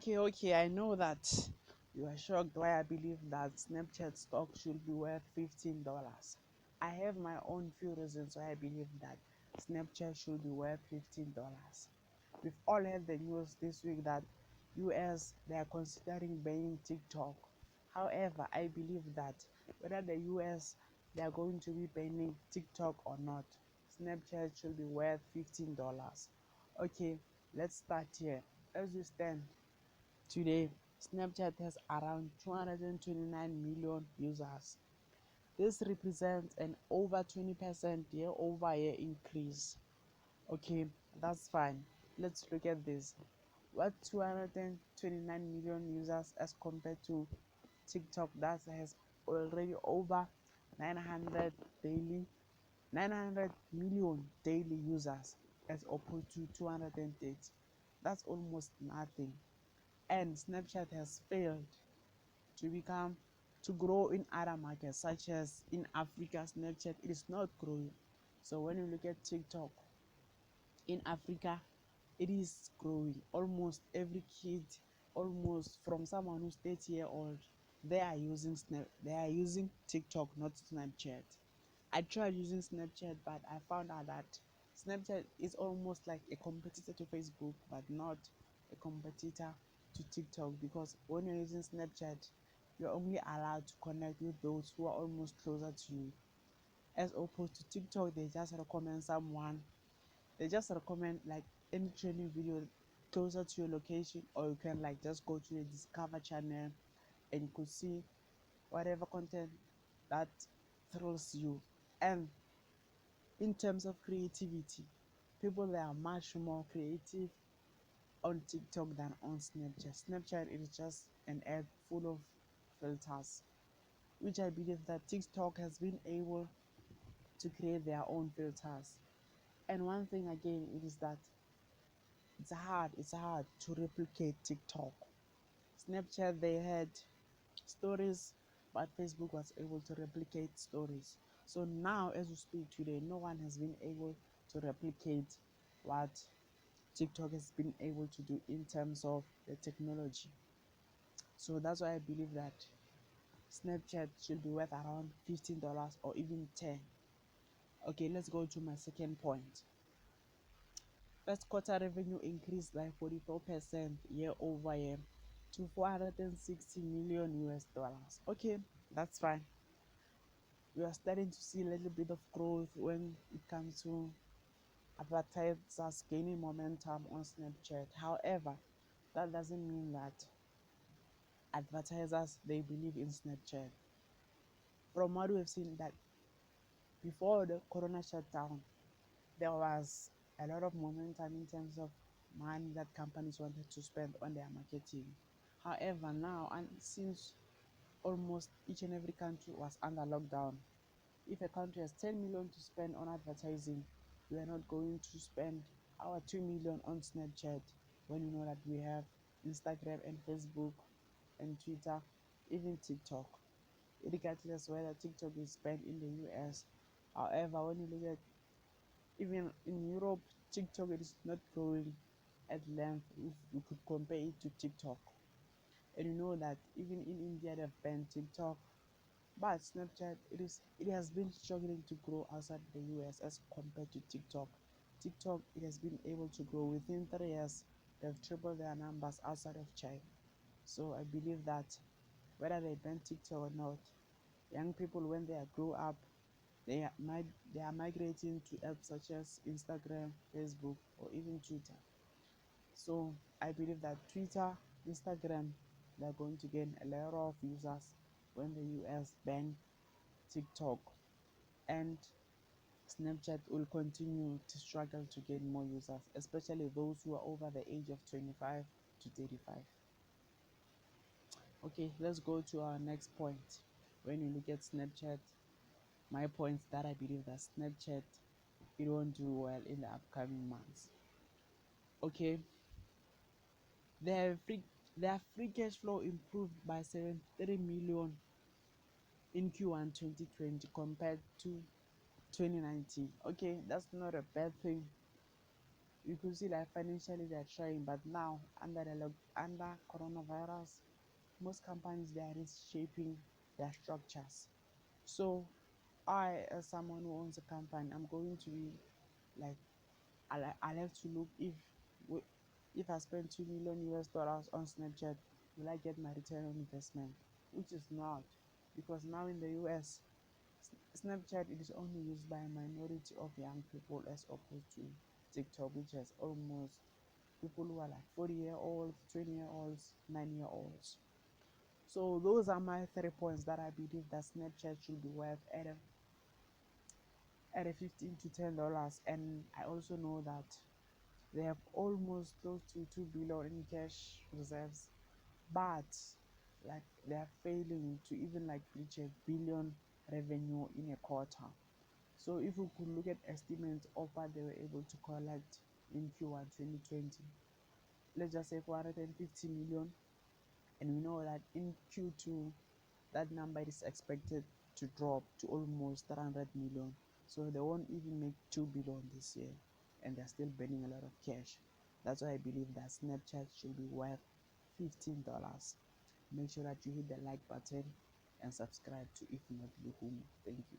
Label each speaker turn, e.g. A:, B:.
A: Okay, I know that you are shocked why I believe that Snapchat stock should be worth $15. I have my own few reasons why I believe that Snapchat should be worth $15. We've all heard the news this week that US they are considering banning TikTok. However, I believe that whether the US they are going to be banning TikTok or not, Snapchat should be worth $15. Okay, let's start here. As we stand today, Snapchat has around 229 million users. This represents an over 20% year-over-year increase. Okay, that's fine. Let's look at this. What 229 million users as compared to TikTok that has already over 900 daily 900 million daily users as opposed to 230. That's almost nothing. And Snapchat has failed to become to grow in other markets such as in Africa. Snapchat it is not growing. So when you look at TikTok in Africa, it is growing. Almost every kid, almost from someone who's 30-year old, they are using TikTok, not Snapchat. I tried using Snapchat, but I found out that Snapchat is almost like a competitor to Facebook, but not a competitor to TikTok, because when you're using Snapchat, you're only allowed to connect with those who are almost closer to you. As opposed to TikTok, they just recommend like any training video closer to your location, or you can like just go to the Discover channel and you could see whatever content that thrills you. And in terms of creativity, people that are much more creative on TikTok than on Snapchat. Snapchat is just an app full of filters, which I believe that TikTok has been able to create their own filters. And one thing again, it is that it's hard to replicate TikTok. Snapchat they had stories, but Facebook was able to replicate stories. So now, as we speak today, no one has been able to replicate what TikTok has been able to do in terms of the technology. So that's why I believe that Snapchat should be worth around $15 or even 10. Okay, let's go to my second point. First quarter revenue increased by 44% year over year to 460 million US dollars. Okay, that's fine. We are starting to see a little bit of growth when it comes to advertisers gaining momentum on Snapchat. However, that doesn't mean that advertisers they believe in Snapchat. From what we've seen that before the corona shutdown, there was a lot of momentum in terms of money that companies wanted to spend on their marketing. However, now and since almost each and every country was under lockdown, if a country has 10 million to spend on advertising, we are not going to spend our 2 million on Snapchat when you know that we have Instagram and Facebook and Twitter, even TikTok. Regardless whether TikTok is banned in the US. However, when you look at even in Europe, TikTok is not growing at length if we could compare it to TikTok. And you know that even in India they've banned TikTok, but Snapchat it has been struggling to grow outside the US as compared to TikTok. TikTok it has been able to grow within 3 years. They've tripled their numbers outside of China. So I believe that whether they ban TikTok or not, young people when they grow up, they are migrating to apps such as Instagram, Facebook, or even Twitter. So I believe that Twitter, Instagram, they're going to gain a lot of users when the US ban TikTok, and Snapchat will continue to struggle to gain more users, especially those who are over the age of 25 to 35. Okay, let's go to our next point. When you look at Snapchat, my points that I believe that Snapchat it won't do well in the upcoming months. Okay, their free their free cash flow improved by 73 million in Q1 2020 compared to 2019. Okay, that's not a bad thing. you could see like financially they're trying, but now under under coronavirus, most companies they are reshaping their structures. So I, as someone who owns a company, I'm going to be like, I'll have to look if I spend 2 million US dollars on Snapchat, will I get my return on investment? Which is not, because now in the US, Snapchat it is only used by a minority of young people as opposed to TikTok, which has almost people who are like 40-year-olds, 20-year-olds, 9-year-olds. So those are my 3 points that I believe that Snapchat should be worth at a $15 to $10. And I also know that they have almost close to 2 billion in cash reserves, but like they are failing to even like reach a billion revenue in a quarter. So if we could look at estimates of what they were able to collect in Q1 2020, let's just say 450 million, and we know that in Q2 that number is expected to drop to almost 300 million. So they won't even make 2 billion this year, and they're still burning a lot of cash. That's why I believe that Snapchat should be worth $15. Make sure that you hit the like button and subscribe to If Not Luhumu. Thank you.